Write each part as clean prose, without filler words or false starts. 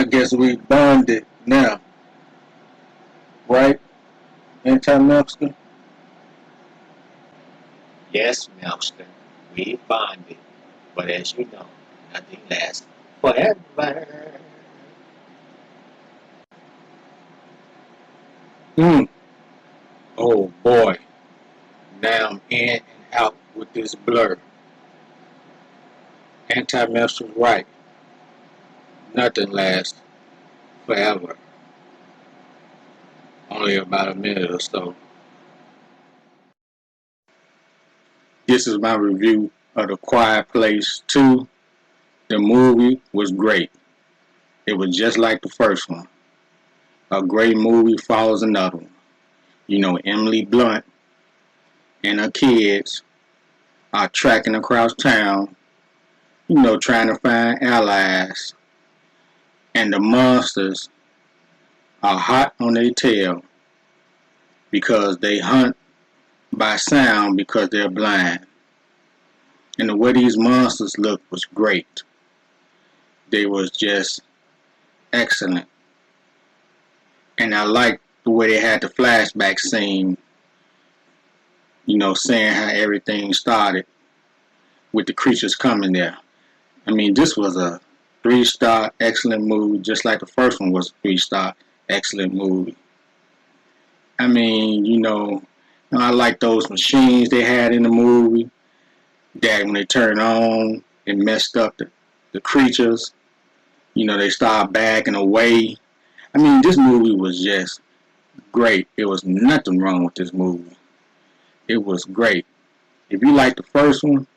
guess we bonded now, right? Anti-Mexican. Yes, Melston, we bonded, but as you know, nothing lasts forever. Hmm. Oh boy. Now I'm in and out with this blur. Anti-Mexican's right. Nothing lasts forever. Only about a minute or so. This is my review of The Quiet Place 2. The movie was great. It was just like the first one. A great movie follows another one. You know, Emily Blunt and her kids are tracking across town, you know, trying to find allies. And the monsters are hot on their tail because they hunt by sound because they're blind. And the way these monsters looked was great. They was just excellent. And I liked the way they had the flashback scene, you know, saying how everything started with the creatures coming there. I mean, this was a 3-star excellent movie, just like the first one was a 3-star excellent movie. I mean, I like those machines they had in the movie that when they turned on, it messed up the creatures. You know, they start backing away. I mean, this movie was just great. There was nothing wrong with this movie. It was great. If you like the first one,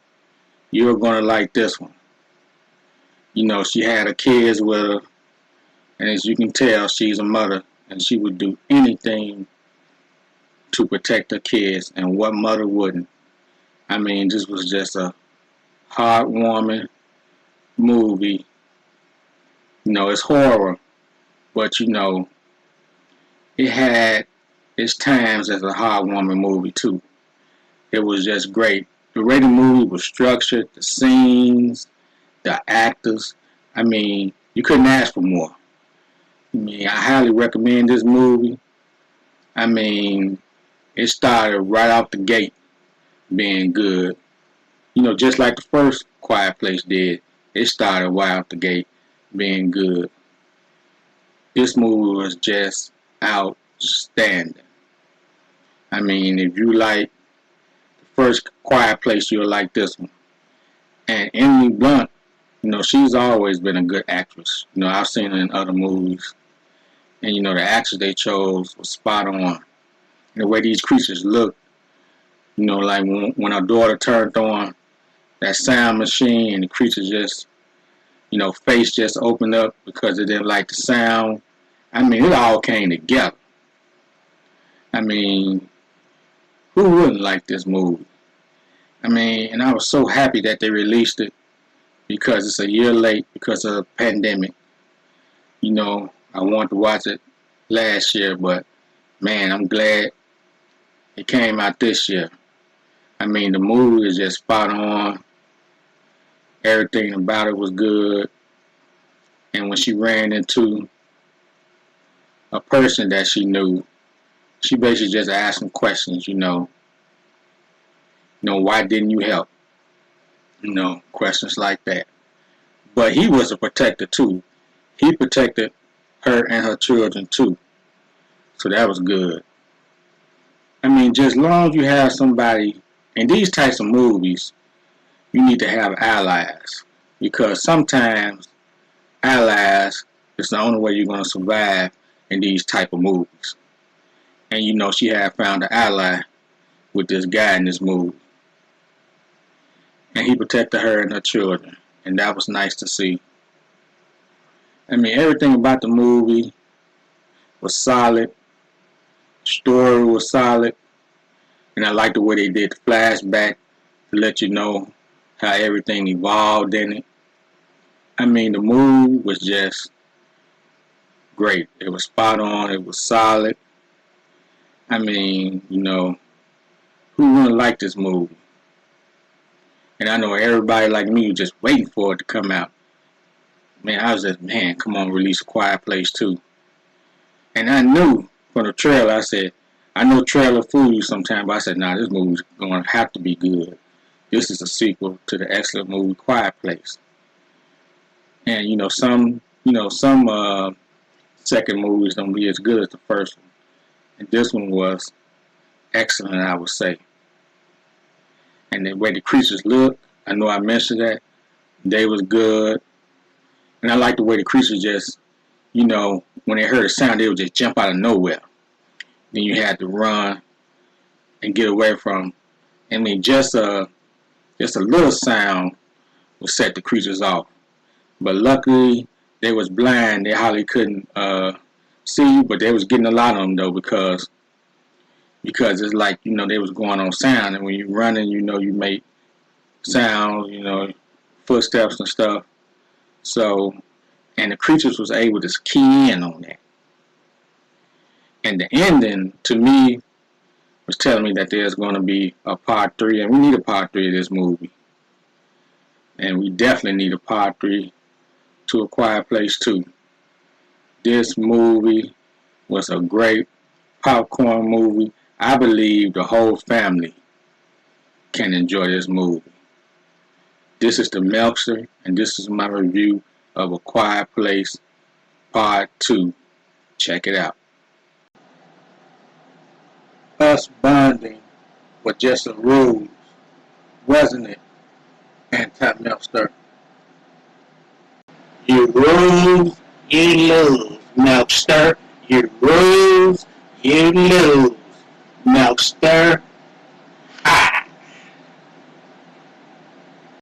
you're going to like this one. You know, she had her kids with her, and as you can tell, she's a mother, and she would do anything to protect her kids, and what mother wouldn't? I mean, this was just a heartwarming movie. You know, it's horror, but it had its times as a heartwarming movie too. It was just great. The way the movie was structured, the scenes, the actors. I mean, you couldn't ask for more. I mean, I highly recommend this movie. I mean, it started right off the gate being good. You know, just like the first Quiet Place did. It started right off the gate being good. This movie was just outstanding. I mean, if you like the first Quiet Place, you'll like this one. And Emily Blunt, you know, she's always been a good actress. You know, I've seen her in other movies. And, you know, the actress they chose was spot on. And the way these creatures look, you know, like when our daughter turned on that sound machine and the creature just, you know, face just opened up because it didn't like the sound. I mean, it all came together. I mean, who wouldn't like this movie? I mean, and I was so happy that they released it because it's a year late because of the pandemic. You know, I wanted to watch it last year, but man, I'm glad it came out this year. I mean, the movie is just spot on. Everything about it was good. And when she ran into a person that she knew, she basically just asked some questions, why didn't you help? You know, questions like that. But he was a protector too. He protected her and her children too. So that was good. I mean, just as long as you have somebody in these types of movies, you need to have allies. Because sometimes allies is the only way you're going to survive in these type of movies. And you know, she had found an ally with this guy in this movie. And he protected her and her children. And that was nice to see. I mean, everything about the movie was solid. Story was solid. And I like the way they did the flashback to let you know how everything evolved in it. I mean, the movie was just great. It was spot on. It was solid. I mean, who wouldn't like this movie? And I know everybody like me was just waiting for it to come out. Man, I was just, man, come on, release A Quiet Place 2. And I knew from the trailer, I said, I know trailer fool you sometimes, but I said, nah, this movie's going to have to be good. This is a sequel to the excellent movie Quiet Place. And some second movies don't be as good as the first one. And this one was excellent, I would say. And the way the creatures look, I know I mentioned that, they was good. And I like the way the creatures just, when they heard a sound, they would just jump out of nowhere. Then you had to run and get away from. I mean, just a little sound would set the creatures off. But luckily, they was blind. They hardly couldn't see you, but they was getting a lot of them though because it's like they was going on sound, and when you running, you make sounds, footsteps and stuff. So, and the creatures was able to key in on that. And the ending, to me, was telling me that there's going to be a part 3, and we need a part 3 of this movie. And we definitely need a part 3 to A Quiet Place 2. This movie was a great popcorn movie. I believe the whole family can enjoy this movie. This is the Melkster, and this is my review of A Quiet Place Part 2. Check it out. Us bonding was just a ruse, wasn't it, Anti-Melkster? You ruse, you lose, Melkster. You ruse, you lose, Melkster.